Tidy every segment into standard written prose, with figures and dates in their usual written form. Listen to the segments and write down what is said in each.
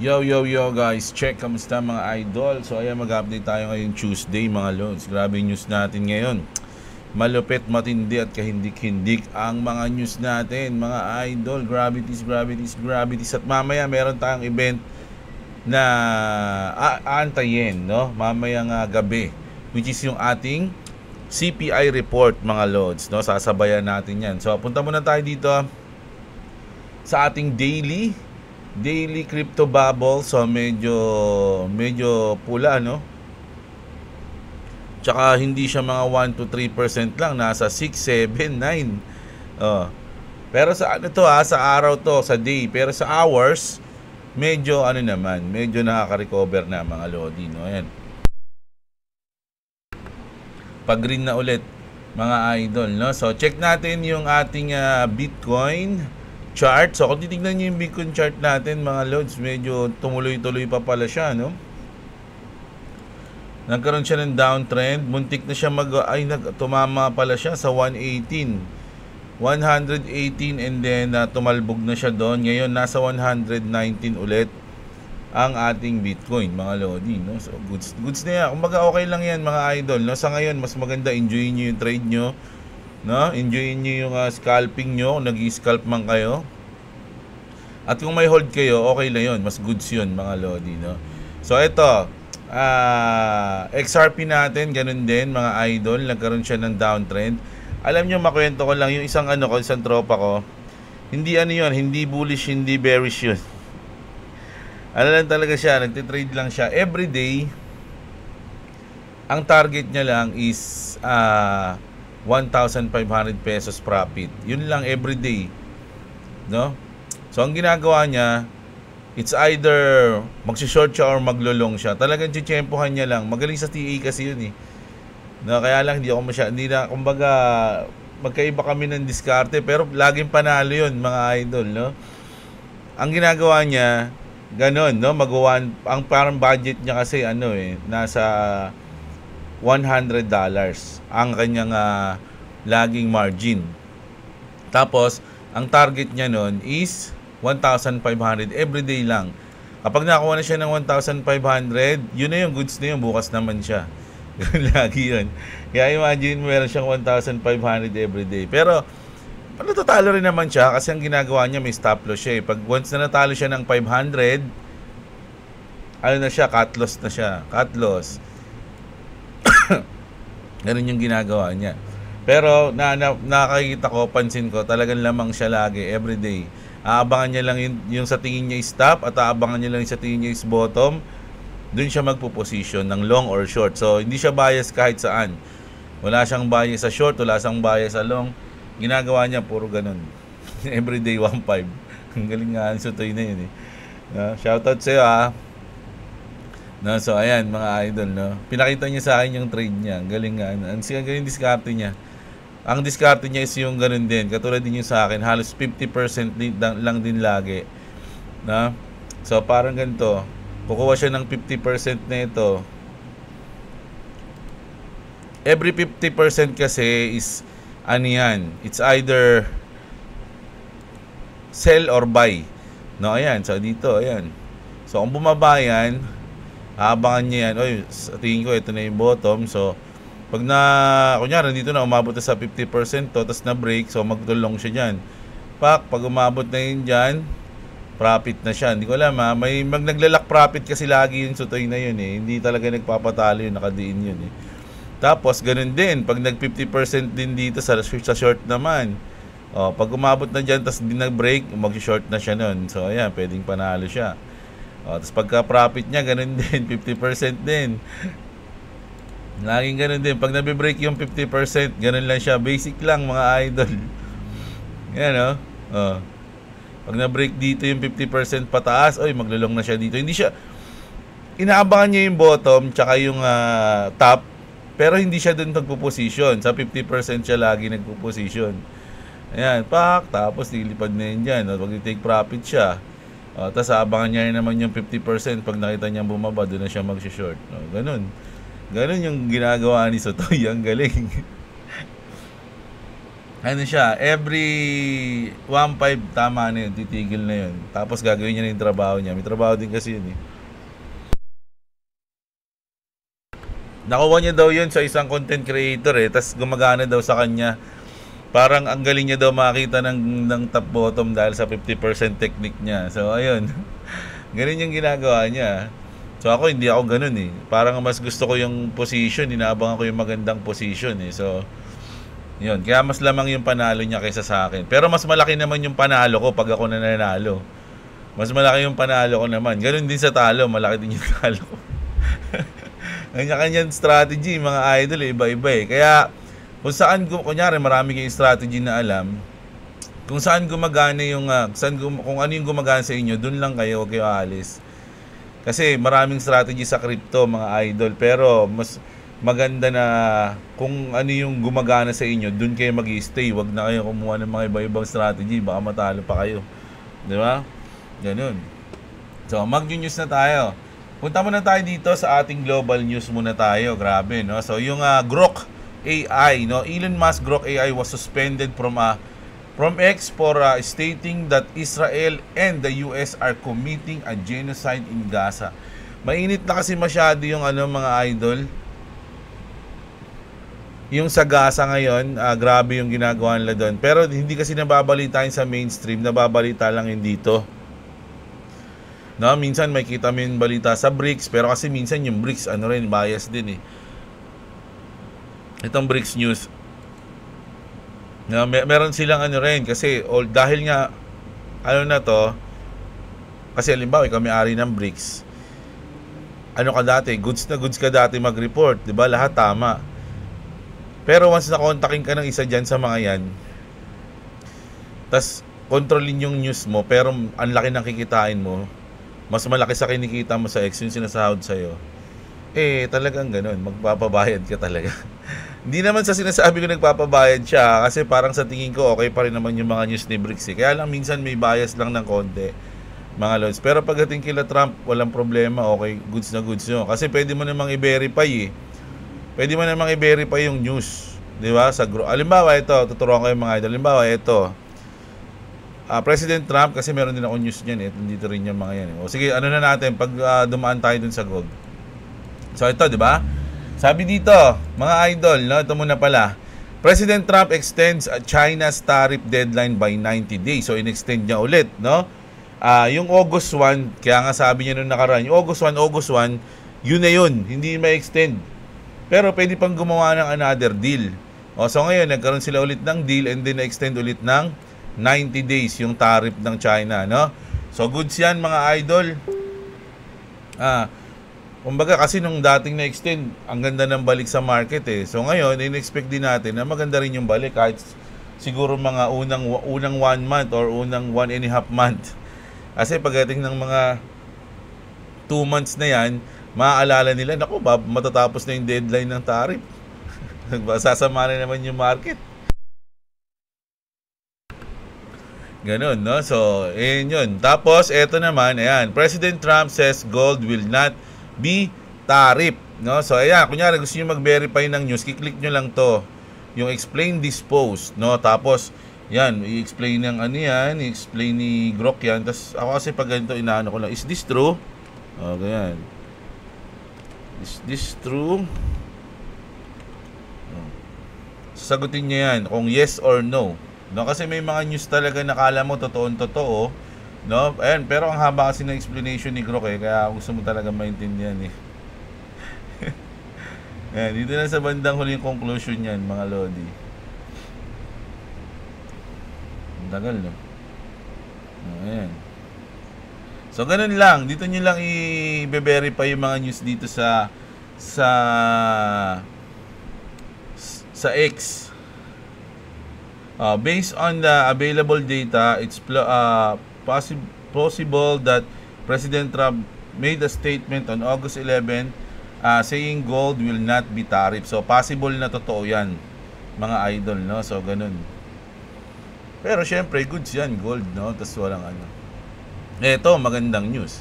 Yo, yo, yo guys, check, kamusta mga idol? So ayan, mag-update tayo ngayong Tuesday mga lods. Grabe yung news natin ngayon. Malupit, matindi at kahindik-hindik ang mga news natin mga idol. Gravities, gravities, gravities. At mamaya meron tayong event na aantayin, no? Mamayang gabi, which is yung ating CPI report mga lods, no? Sasabayan natin yan. So punta muna tayo dito sa ating daily crypto bubble. So medyo pula, no? Tsaka hindi siya mga 1 to 3% lang, nasa 6, 7, 9. Pero sa ano to sa araw to, sa day. Pero sa hours, medyo medyo nakaka-recover na mga lodi, no? Ayan. Pag green na ulit mga idol, no? So check natin yung ating Bitcoin chart. So kung titignan niyo yung Bitcoin chart natin mga lods, medyo tumuloy-tuloy pa pala siya, no? Nagkaroon siya ng downtrend, muntik na siya tumama pala siya sa 118 and then tumalbog na siya doon. Ngayon nasa 119 ulit ang ating Bitcoin mga lodi, no? So goods na yan. Kumbaga okay lang yan mga idol, no? Sa ngayon mas maganda enjoyin niyo yung trade niyo, no? Enjoyin niyo yung scalping niyo kung nag-i-scalp man kayo. At kung may hold kayo, okay lang 'yon, mas goods 'yon mga lodi, no? So ito, XRP natin ganun din mga idol, nagkaroon siya ng downtrend. Alam niyo, makwento ko lang yung isang isang tropa ko. Hindi yun, hindi bullish, hindi bearish yun. Lang talaga siya, nagtitrade lang siya every day. Ang target niya lang is 1,500 pesos profit. Yun lang every day, no? So ang ginagawa niya, it's either magsi-short siya or maglo-long siya. Talagang tsempohan niya lang. Magaling sa TA kasi yun, eh. No, kaya lang hindi na, kumbaga magkaiba kami ng diskarte, pero laging panalo yun mga idol, no? Ang ginagawa niya, ganon, no? Ang parang budget niya kasi nasa $100 ang kanyang laging margin. Tapos ang target niya nun is 1,500 everyday lang. Kapag nakakuha na siya ng 1,500, yun na yung goods na yun, bukas naman siya. Lagi yun. Kaya imagine mo, meron siyang 1,500 everyday. Pero natatalo rin naman siya kasi ang ginagawa niya, may stop loss siya, eh. Pag once na natalo siya ng 500, na siya, cut loss na siya. Cut loss. Ganun yung ginagawa niya. Pero nakakita ko, pansin ko, talagang lamang siya lagi, everyday. Aabangan niya lang yung sa tingin niya is stop, at aabangan niya lang yung sa tingin niya is bottom. Doon siya magpo-position ng long or short. So hindi siya bias kahit saan. Wala siyang bias sa short, wala siyang bias sa long. Ginagawa niya puro ganun. Everyday 1.5. Ang galing nga, sutoy na yun, eh. Shoutout sa'yo, no, so ayan mga idol, no. Pinakita niya sa akin yung trade niya. Ang galing nga. Ang galing diskarte niya. Ang diskarte niya is yung ganun din. Katulad din yung sa akin, halos 50% lang din lagi. No? So parang ganito. Kukuha siya ng 50% na ito. Every 50% kasi is yan? It's either sell or buy. No, ayan. So dito, ayan. So kung bumaba yan, aabangan niya yan. Oy, sa tingin ko ito na yung bottom. So pag kunyari dito na umabot na sa 50% to, tapos na break, so magtulong siya dyan. Pag umabot na yun dyan, profit na siya. Hindi ko alam, may naglalak profit kasi lagi yung sutoy na yun, eh. Hindi talaga nagpapatalo yun, nakadiin yun, eh. Tapos ganun din, pag nag 50% din dito sa short naman, pag umabot na dyan, tapos hindi nag-break, mag-short na siya nun. So ayan, pwedeng panalo siya. Tapos pagka profit niya, ganun din, 50% din. Laging ganun din. Pag nabe-break yung 50%, ganun lang siya. Basic lang mga idol. Yan, no? Pag na-break dito yung 50% pataas, maglulong na siya dito. Hindi siya, inaabangan niya yung bottom tsaka yung top, pero hindi siya dun nagpo-position. Sa 50% siya lagi nagpo-position. Ayan, tapos nilipad na yun dyan. Pag i-take profit siya, tapos abangan niya naman yung 50%. Pag nakita niya bumaba, doon na siya mag-short. Ganun yung ginagawa ni Sotoy. Ang galing. Ano siya, every 1.5 tama na yun, titigil na yun. Tapos gagawin niya na yung trabaho niya. May trabaho din kasi yun eh. Nakuha niya daw yun sa isang content creator eh. Tapos gumagana daw sa kanya. Parang ang galing niya daw makita ng top bottom dahil sa 50% technique niya. So ayun. Ganun yung ginagawa niya. So ako hindi ako ganun eh. Parang mas gusto ko yung position, inaabangan ko yung magandang position eh. So yun, kaya mas lamang yung panalo niya kaysa sa akin. Pero mas malaki naman yung panalo ko pag ako nananalo. Mas malaki yung panalo ko naman. Ganun din sa talo, malaki din yung talo ko. Kanya-kanyang strategy, mga idol, iba-iba eh. Kaya kung saan, kunyari marami kayong strategy na alam, kung saan gumagana yung, kung ano yung gumagana sa inyo, dun lang kayo, huwag kayo aalis. Kasi maraming strategy sa crypto, mga idol, pero mas maganda na kung ano yung gumagana sa inyo, dun kayo mag-i-stay. Wag na kayo kumuha ng mga iba-ibang strategy, baka matalo pa kayo. Di ba? Ganun. So, mag-news na tayo. Punta muna tayo dito sa ating global news muna tayo. Grabe, no? So, yung Grok AI, no? Elon Musk Grok AI was suspended from X for stating that Israel and the US are committing a genocide in Gaza. Mainit na kasi masyado yung mga idol. Yung sa Gaza ngayon, grabe yung ginagawa nila doon. Pero hindi kasi nababalitaan sa mainstream, nababalita lang yun dito. No, minsan may kita mo yung balita sa BRICS, pero kasi minsan yung BRICS, bias din eh. Itong BRICS News. No, meron silang rin, kasi dahil nga, na to, kasi halimbawa, ikaw may-ari ng BRICS. Ano ka dati? Goods na goods ka dati mag-report, di ba? Lahat tama. Pero once na-contacting ka ng isa dyan sa mga yan, tas kontrolin yung news mo, pero ang laki ng kikitain mo, mas malaki sa kinikita mo sa X yung sinasahod sa'yo, talagang ganun, magpapabayad ka talaga. Hindi naman sa sinasabi ko nagpapabayad siya, kasi parang sa tingin ko okay pa rin naman yung mga news ni BRICS eh. Kaya lang minsan may bias lang ng konti, mga lods. Pero pagdating kila Trump, walang problema, okay, goods na goods nyo. Kasi pwede mo namang i-verify eh. Pwede mo namang i-verify yung news, di ba? Halimbawa ito, tuturuan ko yung mga idol. Halimbawa ito, President Trump, kasi meron din ako news niyan eh. Dito rin yung mga yan. O sige, na natin pag dumaan tayo dun sa GOG. So ito, di ba? Sabi dito, mga idol, no, ito muna pala. President Trump extends China's tariff deadline by 90 days. So in-extend niya ulit, no? Yung August 1, kaya nga sabi niya nung nakaraan, yung August 1, yun na yun, hindi ma-extend. Pero pwede pang gumawa ng another deal. So ngayon, nagkaroon sila ulit ng deal and then na-extend ulit ng 90 days yung tariff ng China, no? So goods yan, mga idol. Kumbaga kasi nung dating na-extend, ang ganda ng balik sa market eh. So ngayon, in-expect din natin na maganda rin yung balik kahit siguro mga unang 1 month or unang 1.5 month. Kasi pagdating ng mga 2 months na yan, maaalala nila, naku, matatapos na yung deadline ng tariff. Sasama na naman yung market. Ganon, no? So, yun. Tapos, eto naman, ayan. President Trump says gold will not be tariff, no? So, ayan, kunyari gusto nyo mag-verify ng news, kiklik nyo lang to. Yung explain this post, no? Tapos, yan, i-explain ng yan, i-explain ni Grok yan. Tapos, ako kasi pag ganito, inaano ko lang, is this true? O, ganyan. Is this true? Sasagutin niya yan kung yes or no. No, kasi may mga news talaga nakala mo totoo, no? Ayan, pero ang haba kasi ng explanation ni Grok kaya gusto mo talaga maintindihan eh. Ayan, dito na sa bandang huli yung conclusion niyan, mga lodi. Ang tagal, no? Ayan. So ganun lang, dito nyo lang i-verify yung mga news dito sa X. Based on the available data, it's possible that President Trump made a statement on August 11 saying gold will not be tariff. So possible na totoo yan, mga idol, no? So ganun. Pero syempre goods yan, gold, no? Tapos walang Ito, magandang news.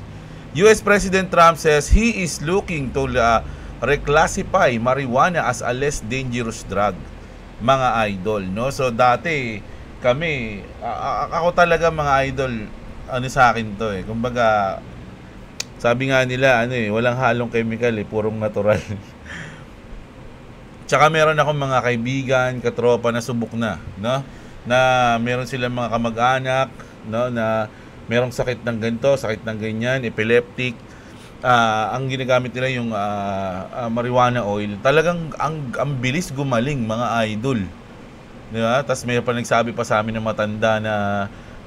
US President Trump says he is looking to reclassify marijuana as a less dangerous drug. mga idol, no? So dati kami, ako talaga mga idol, ano sa akin to eh. Kumbaga, sabi nga nila, ano eh, walang halong chemical eh, purong natural. Tsaka meron akong mga kaibigan, katropa na subok na, no? Na meron silang mga kamag-anak, no? Na merong sakit ng ganito, sakit ng ganyan, epileptic. Ang ginagamit nila yung marijuana oil. Talagang ang bilis gumaling, mga idol. Di ba? Tapos may pa nagsabi pa sa amin ng matanda na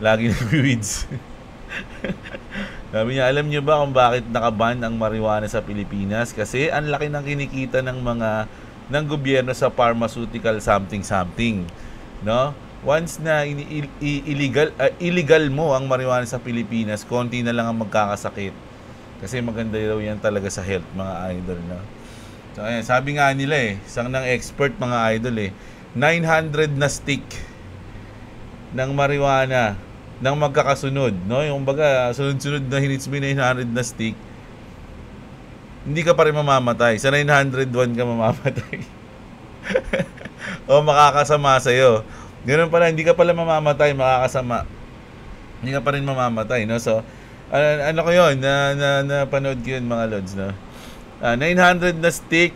lagi nag-weeds. Sabi niya, alam niyo ba kung bakit nakaban ang marijuana sa Pilipinas? Kasi ang laki ng kinikita ng gobyerno sa pharmaceutical something, no? Once na illegal mo ang marijuana sa Pilipinas, konti na lang ang magkakasakit. Kasi maganda daw yan talaga sa health, mga idol, no? So ayan, sabi nga nila isang ng expert, mga idol 900 na stick ng marijuana nang magkakasunod, no? Yung baga sunod-sunod na hinits mo 900 na stick, hindi ka pa rin mamamatay. Sa 901 ka mamamatay. O makakasama sa'yo. Ganun pala, hindi ka pala mamamatay, makakasama. Hindi ka pa rin mamamatay, no? So, ano ko yun, napanood ko yun, mga lods, no? 900 na stick.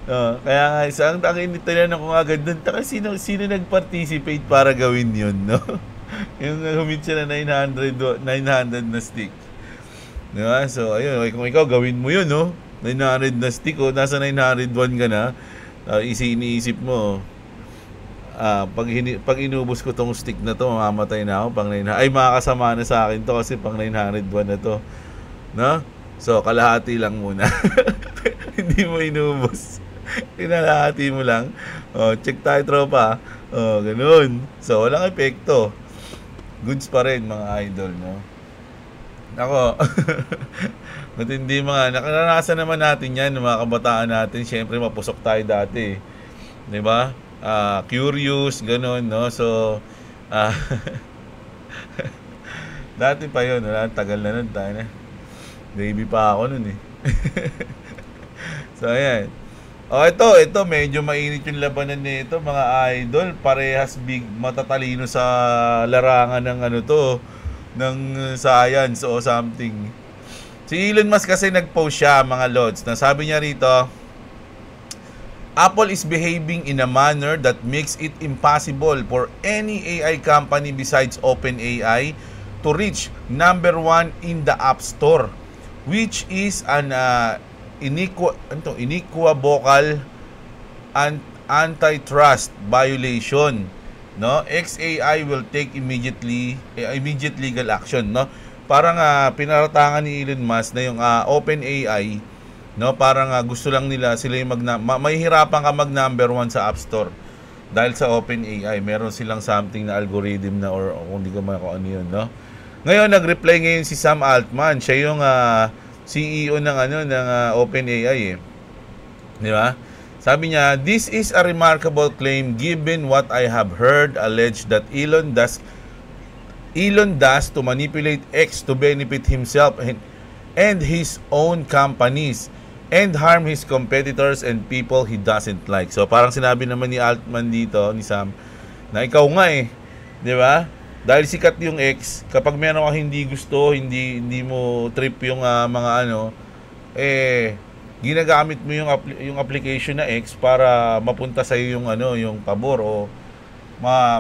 Kaya nga, isang tinanong ko agad dun, sino nag-participate para gawin yun, no? Yung humit siya na 900 na stick. Diba? So, ayun, kung ikaw gawin mo yun, no? 900 na stick, nasa 901 ka na, iniisip mo, pag inubos ko tong stick na to, mamamatay na ako pang 900. Ay, makakasama na sa akin to kasi pang 901 na to. No? So, kalahati lang muna. Hindi mo inubos. Kinalahati mo lang. Check tayo, tropa. Ganun. So, walang epekto. Goods pa rin, mga idol, no? Ako, matindi mga, nakaranasan naman natin yan, mga kabataan natin. Siyempre, mapusok tayo dati. Diba? Curious, ganun, no? So, dati pa yun, wala, tagal na nun tayo na. Baby pa ako nun eh. So, ayan. Ito, medyo mainit yung labanan nito, mga idol. Parehas matatalino sa larangan ng ano to, ng science o something. Si Elon Musk kasi nag-post siya, mga lods, na sabi niya rito, Apple is behaving in a manner that makes it impossible for any AI company besides OpenAI to reach number 1 in the App Store, which is an inequivocal antitrust violation. No, XAI will take immediate legal action, no? Parang pinaratangan ni Elon Musk na yung OpenAI, no? Parang gusto lang nila sila yung mahihirapan ka mag number 1 sa App Store dahil sa OpenAI meron silang something na algorithm na or kung hindi ko man kung ano yun, no? Ngayon nag-reply ngayon si Sam Altman, siya yung CEO ng OpenAI di ba? Sabi niya, this is a remarkable claim given what I have heard alleged that Elon does to manipulate X to benefit himself and his own companies and harm his competitors and people he doesn't like. So parang sinabi naman ni Altman dito, ni Sam, na ikaw nga di ba? Dahil sikat yung X, kapag meron kang hindi gusto, hindi mo trip yung mga ginagamit mo yung application na X para mapunta sa iyo yung pabor o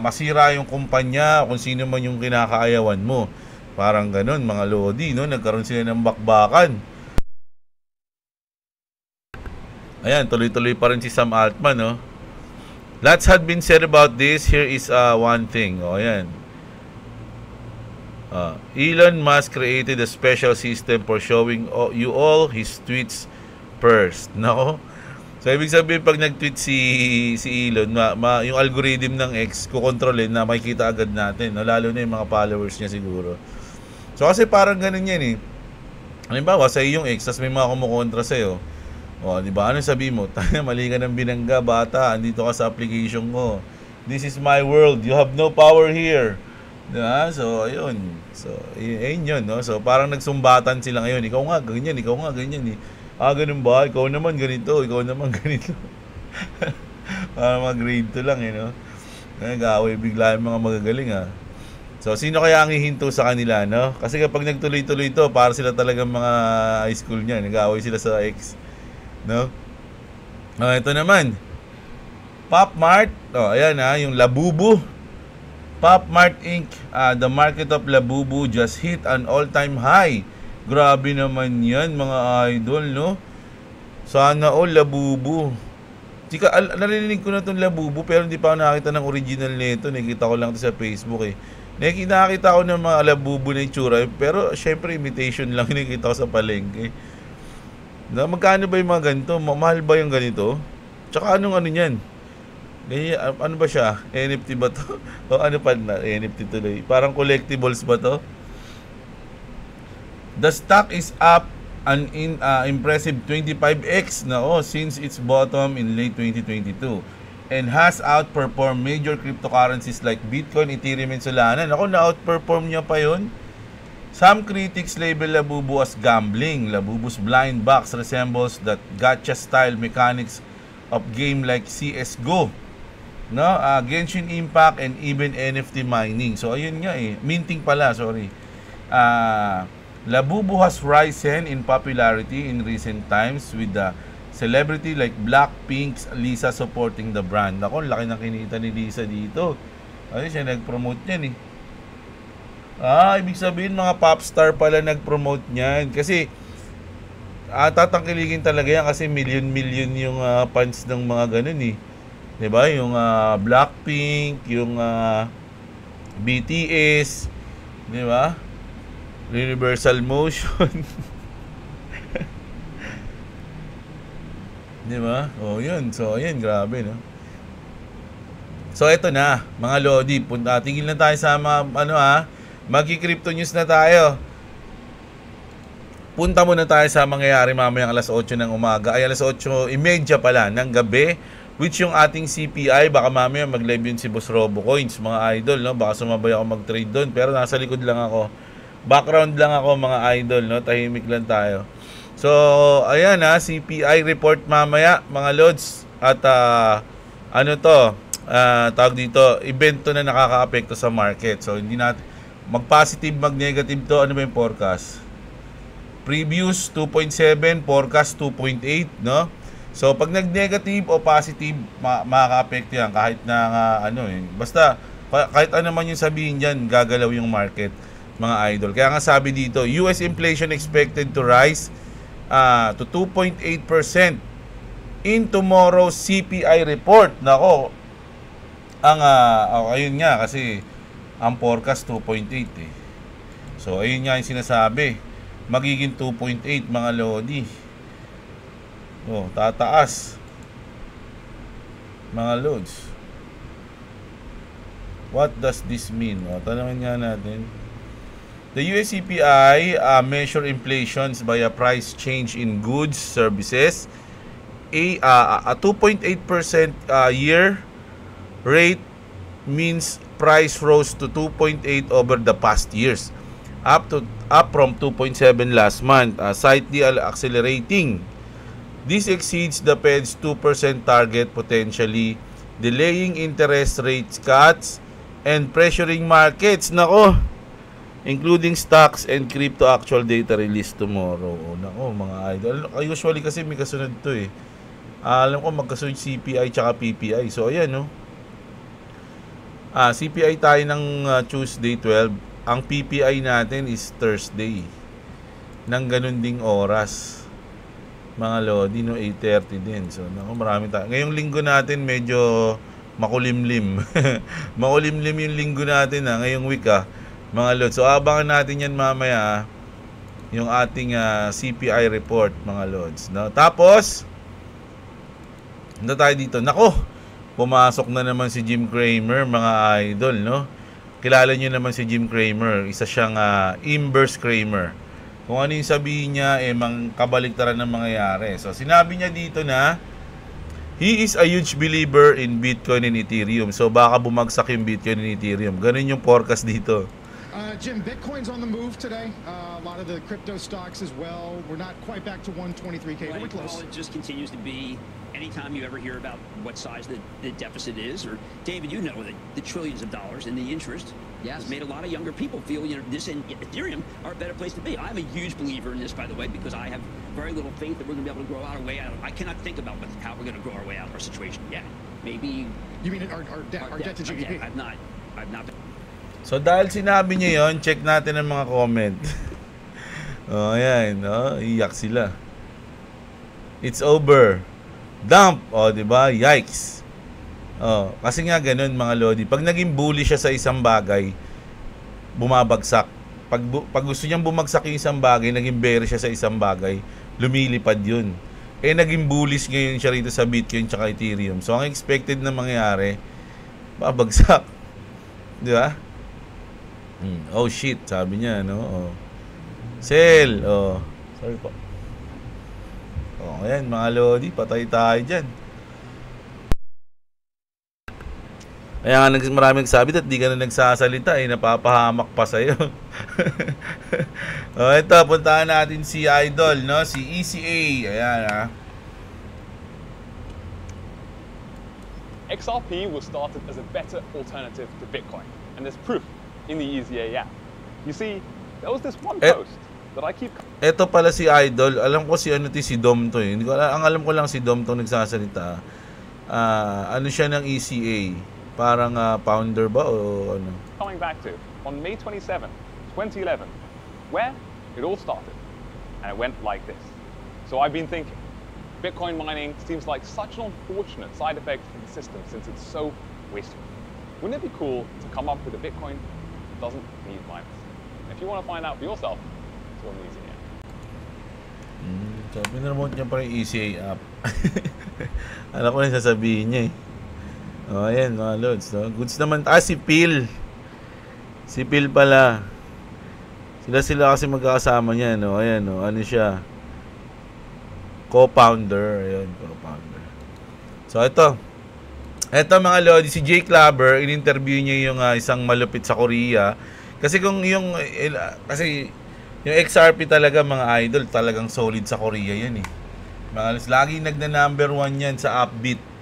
masira yung kumpanya, kung sino man yung kinakaayawan mo. Parang ganun, mga lodi, no? Nagkaroon sila ng bakbakan. Ayan, tuloy-tuloy pa rin si Sam Altman, no? Lots had been said about this. Here is one thing. Ayan. Elon Musk created a special system for showing you all his tweets first. No? So, ibig sabihin, pag nag-tweet si Elon, yung algorithm ng X, kukontrolin na makikita agad natin. No? Lalo na yung mga followers niya siguro. So, kasi parang ganun yan halimbawa, sa yung X, tas may mga kumukontra sa'yo. Di ba? Ano sabi mo? Mali ka ng binangga, bata. Andito ka sa application ko. This is my world. You have no power here. Diba? So, ayun. So, ayun yun, no? So, parang nagsumbatan sila ngayon. Ikaw nga, ganyan. Ganun ba? Ikaw naman ganito. Ikaw naman ganito. Para mga grade 2 lang, no? Nag-aaway bigla yung mga magagaling, So, sino kaya ang hihinto sa kanila, no? Kasi kapag nagtuloy-tuloy ito, para sila talagang mga high school niya. Nag-aaway sila sa ex, no? Ito naman. Pop Mart. Ayan, yung Labubu. Pop Mart Inc. The market of Labubu just hit an all-time high. Grabe naman yan, mga idol, no? Sana all Labubu. Narinig ko na itong Labubu, pero hindi pa ako nakakita ng original nito. Nakita ko lang ito sa Facebook, Nakita ko ng mga Labubu na itsura, pero syempre imitation lang nakita ko sa palengke. Magkano ba yung mga ganito? Mahal ba yung ganito? Tsaka anong ano yan? Ano ba siya? NFT ba to? O ano pa na? NFT tuloy. Parang collectibles ba to? The stock is up an impressive 25x since its bottom in late 2022 and has outperformed major cryptocurrencies like Bitcoin, Ethereum, and Solana. Na-outperform niya pa yun. Some critics label Labubu as gambling. Labubu's blind box resembles the gacha-style mechanics of game like CSGO, Genshin Impact, and even NFT mining. So ayun nga minting pala, sorry. Labubu has risen in popularity in recent times with the celebrity like Blackpink's Lisa supporting the brand. Laki ng kinita ni Lisa dito. Ay, siya nag-promote niyan ibig sabihin mga popstar pala nag-promote niyan. Kasi tatangkiligin talaga yan kasi million yung fans ng mga ganun Diba? Yung Blackpink, yung BTS, diba? Universal Motion. Diba? Yun. So, ayun, grabe, no? So, eto na, mga Lodi. Tingin na tayo sa mga, magi-crypto news na tayo. Punta muna tayo sa mangyayari mamayang alas 8 ng umaga. Ay, alas 8:30 pala ng gabi. Which yung ating CPI, baka mamaya mag-live yun si Boss RoboCoins, mga idol, no? Baka sumabay ako mag-trade doon. Pero nasa likod lang ako. Background lang ako, mga idol, no? Tahimik lang tayo. So, ayan CPI report mamaya, mga Lods. At tawag dito, event to na nakaka-apekto sa market. So, hindi natin mag-positive, mag-negative to. Ano ba yung forecast? Previous 2.7, forecast 2.8, no? So, pag nag-negative o positive, makaka-apekto yan kahit na basta kahit ano man yung sabihin diyan, gagalaw yung market, mga idol. Kaya nga sabi dito, US inflation expected to rise to 2.8% in tomorrow's CPI report. Ayun nga kasi ang forecast 2.8 So ayun nga yung sinasabi, magiging 2.8 mga Lodi. Tataas mga Lods. What does this mean? Tanungin nga natin. The US CPI measure inflations by a price change in goods, services. A 2.8% year rate means price rose to 2.8 over the past years, up from 2.7 last month, slightly accelerating. This exceeds the Fed's 2% target, potentially delaying interest rates cuts and pressuring markets. Including stocks and crypto. Actual data release tomorrow. Mga idol. Usually kasi may kasunod to alam ko magkasunod CPI tsaka PPI. So ayan CPI tayo ng Tuesday 12. Ang PPI natin is Thursday ng ganun ding oras, mga Lodi, 8:30 din. So marami tayo. Ngayong linggo natin medyo makulimlim. Makulimlim yung linggo natin ngayong week mga Lods. So abangan natin yan mamaya yung ating CPI report, mga Lods, Tapos tayo dito. Pumasok na naman si Jim Cramer, mga idol, Kilala nyo naman si Jim Cramer. Isa siyang inverse Cramer. Kung ano yung sabihin niya, kabaliktaran ng mangyayari. So sinabi niya dito na he is a huge believer in Bitcoin and Ethereum. So baka bumagsak yung Bitcoin and Ethereum. Ganun yung forecast dito. Jim, Bitcoin's on the move today. A lot of the crypto stocks as well. We're not quite back to 123K. Right. We're close. Well, it just continues to be, anytime you ever hear about what size the deficit is, or David, you know that the trillions of dollars and the interest has made a lot of younger people feel, you know, this and Ethereum are a better place to be. I'm a huge believer in this, by the way, because I have very little faith that we're going to be able to grow our way out. I cannot think about how we're going to grow our way out of our situation yet. Maybe. You mean our debt to GDP? I've not been. So dahil sinabi niya yon, check natin ang mga comment. Oh, ayan, no? Iyak sila. It's over. Dump, oh, 'di ba? Yikes. Oh, kasi nga ganun mga lodi. Pag naging bully siya sa isang bagay, bumabagsak. Pag gusto niyang bumagsak yung isang bagay, naging bearish siya sa isang bagay, lumilipad 'yun. Eh naging bullish ngayon siya rito sa Bitcoin tsaka Ethereum. So ang expected na mangyari, babagsak. 'Di ba? Oh shit, sabi niya, no? Oh. Sell. Oh. Sorry po. Oh, ayan mga lodi, patay tayo diyan. Kaya nga maraming nagsabi at di ka na nagsasalita, eh, napapahamak pa sa'yo. Oh, ito, puntahan natin si Idol, no? Si ECA. Ayan, ha? XRP was started as a better alternative to Bitcoin, and there's proof in the EZA app. You see, there was this one post that I keep... Ito pala si Idol. Alam ko si si Dom to, eh. Ang alam ko lang si Dom to nagsasalita. Ano siya ng ECA? Parang founder ba o ano? Coming back to, on May 27, 2011, where it all started. And it went like this. So I've been thinking, Bitcoin mining seems like such an unfortunate side effect in the system since it's so wasteful. Wouldn't it be cool to come up with a Bitcoin that doesn't need miners? And if you want to find out for yourself, it's on the ECA app. So, pinremote niya pa yung ECA app. Alam ko na sasabihin niya eh. Oh, ayan mga lods, no? Goods naman. Si Phil. Si Phil pala. Sila kasi magkakasama niya, no? Ayan, no? Ano siya? Co-founder. Ayan, co-founder. So, ito mga lodi, si Jay Clabber, in-interview niya yung isang malupit sa Korea. Kasi kasi yung XRP talaga mga idol, talagang solid sa Korea yan eh. Laging nagna-number 1 yan sa Upbit.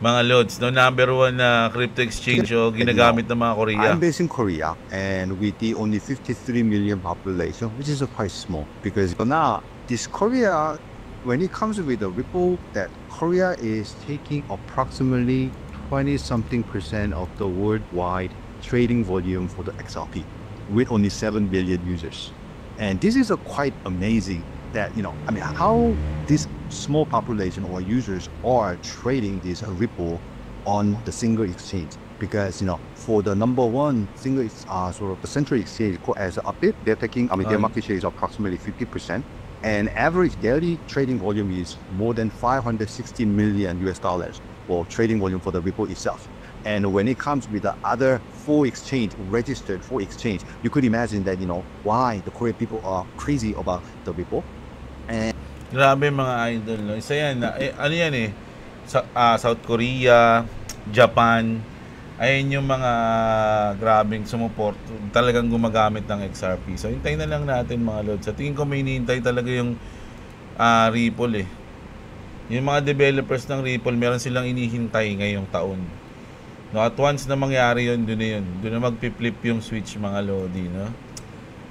Mga lods, no? Number 1 na crypto exchange o ginagamit ng mga Korea. I'm based in Korea, and with the only 53 million population, which is quite small, because now this Korea, when it comes with the Ripple, that Korea is taking approximately 20-something% of the worldwide trading volume for the XRP, with only 7 billion users. And this is quite amazing that, you know, I mean, how this small population or users are trading this Ripple on the single exchange. Because, you know, for the number one single sort of the central exchange as Upbit, they're taking, I mean, their market share is approximately 50%. And average daily trading volume is more than $560 million for trading volume for the Ripple itself. And when it comes with the other registered 4 exchange, you could imagine that, you know, why the Korean people are crazy about the Ripple. And grabe mga idol, no? Isa yan, ano yan eh, South Korea, Japan, ayun yung mga grabing sumuport, talagang gumagamit ng XRP. So, hintayin na lang natin mga lods. Sa tingin ko may hinihintay talaga yung Ripple eh. Yung mga developers ng Ripple, meron silang inihintay ngayong taon. No, at once na mangyari yun, doon na magpi-flip yung switch mga lodi, no?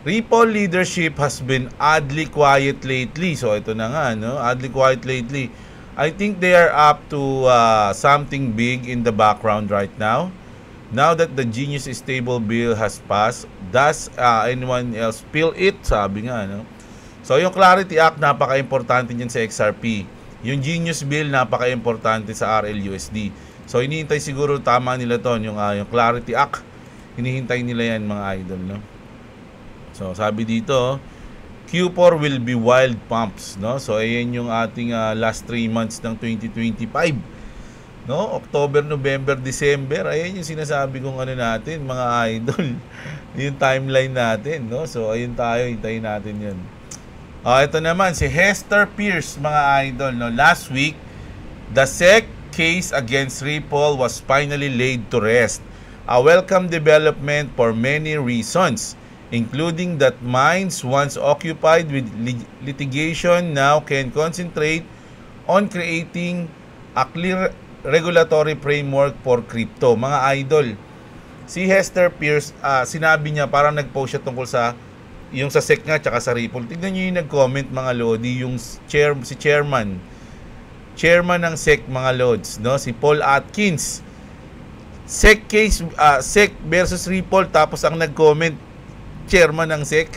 Ripple leadership has been oddly quiet lately. So, ito na nga, no? Oddly quiet lately. I think they are up to something big in the background right now. Now that the Genius Stable Bill has passed, does anyone else feel it? Sabi nga, no? So, yung Clarity Act, napaka-importante niyan sa XRP. Yung Genius Bill, napaka-importante sa RLUSD. So, hinihintay siguro tama nila to, yung Clarity Act. Hinihintay nila yan, mga idol, no? So, sabi dito, Q4 will be wild pumps, no? So, ayan yung ating last 3 months ng 2025. No? October, November, December, ayan yung sinasabi kong ano natin, mga idol. Yung timeline natin, no? So, ayun tayo, hintayin natin yun. Ito naman, si Hester Pierce, mga idol, no? Last week, the SEC case against Ripple was finally laid to rest. A welcome development for many reasons. including that minds once occupied with litigation now can concentrate on creating a clear regulatory framework for crypto. Mga idol, si Hester Pierce, sinabi niya, parang nag-post siya tungkol sa yung sa SEC nga tsaka sa Ripple. Tignan niyo yung nag-comment, mga lodi, yung si chairman ng SEC, mga lods, no? Si Paul Atkins. SEC case, SEC versus Ripple, tapos ang nag-comment, chairman ng SEC.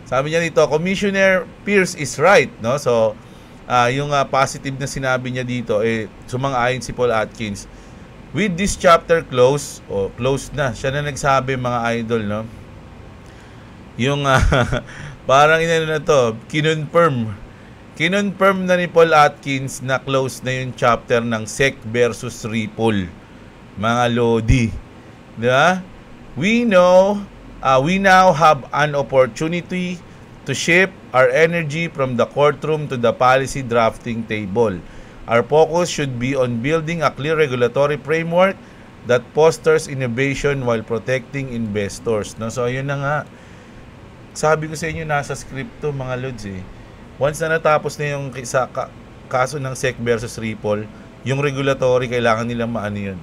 Sabi niya dito, Commissioner Pierce is right, no? So yung positive na sinabi niya dito, sumang-ayon si Paul Atkins. With this chapter close, close na, siya na nagsabi, mga idol, no? Yung parang inano na to, kinonfirm na ni Paul Atkins na close na yung chapter ng SEC versus Ripple, mga lodi, di ba? We now have an opportunity to shift our energy from the courtroom to the policy drafting table. Our focus should be on building a clear regulatory framework that fosters innovation while protecting investors. No? So, ayun na nga. Sabi ko sa inyo, nasa script to, mga lods, eh. Once na natapos na yung kaso ng SEC versus Ripple, yung regulatory, kailangan nila maano yun.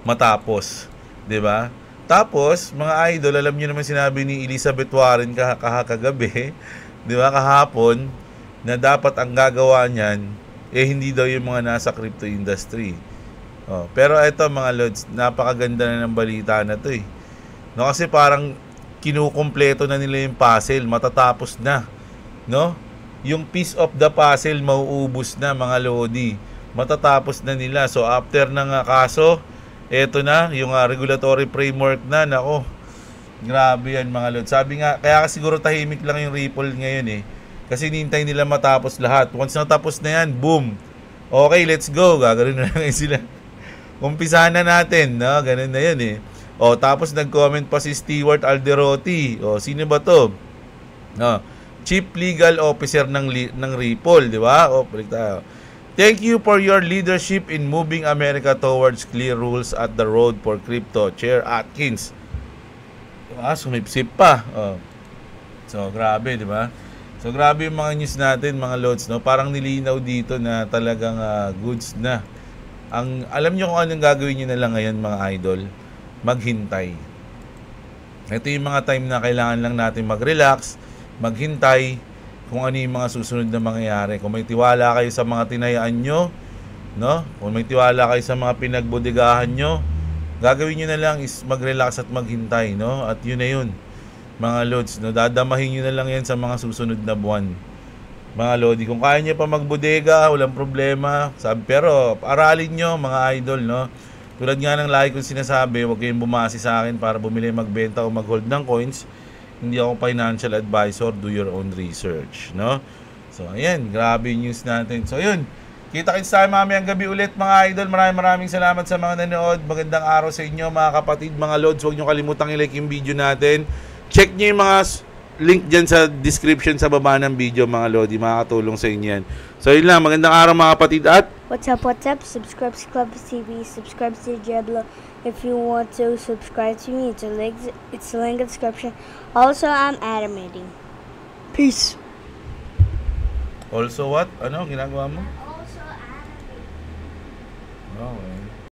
Matapos. Diba? Tapos, mga idol, alam nyo naman sinabi ni Elizabeth Warren kagabi, di ba, kahapon, na dapat ang gagawa niyan, hindi daw yung mga nasa crypto industry. Pero ito, mga lods, napakaganda na ng balita na to, eh. No, kasi parang kinukumpleto na nila yung puzzle, matatapos na, no? Yung piece of the puzzle mauubos na, mga lodi. Matatapos na nila. So, after ng kaso, eto na, yung regulatory framework na, nako, grabe yan, mga lod. Sabi nga, kaya siguro tahimik lang yung Ripple ngayon, eh. Kasi hinihintay nila matapos lahat. Once natapos na yan, boom. Okay, let's go. Gagawin na lang sila. Umpisahan na natin, no? Ganun na yan, eh. Tapos nag-comment pa si Stewart Alderotti. Sino ba to? Chief Legal Officer ng Ripple, di ba? Balik tayo. Thank you for your leadership in moving America towards clear rules at the road for crypto, Chair Atkins. Sumipsip pa. So, grabe, di ba? So, grabe yung mga news natin, mga lods, no? Parang nilinaw dito na talagang goods na. Alam nyo kung anong gagawin nyo na lang ngayon, mga idol? Maghintay. Ito yung mga time na kailangan lang natin mag-relax, maghintay, kung ano yung mga susunod na mangyayari. Kung may tiwala kayo sa mga tinayaan nyo, no? Kung may tiwala kayo sa mga pinagbodegahan nyo, gagawin nyo na lang is mag-relax at maghintay, no? At yun na yun, mga lods, no? Dadamahin nyo na lang yan sa mga susunod na buwan, mga lodi. Kung kaya nyo pa magbodega, walang problema. Pero aralin nyo, mga idol, no? Tulad nga ng lagi kong sinasabi, huwag kayong bumasi sa akin para bumili, magbenta o mag-hold ng coins. Hindi ako financial advisor. Do your own research, no? So, ayan. Grabe yung news natin. So, yun. Kita-kits tayo mamayang gabi ulit, mga idol. Maraming salamat sa mga nanood. Magandang araw sa inyo, mga kapatid, mga lods. Huwag nyo kalimutang i-like yung video natin. Check nyo yung mga link dyan sa description sa baba ng video, mga lodi. Makakatulong sa inyo yan. So, yun lang. Magandang araw, mga kapatid. At what's up? Subscribe to Club TV, subscribe to Jeblo. If you want to subscribe to me, it's a link in the description. Also, I'm animating. Peace. Also what? Ano ginagawa mo? Also animating. Oh,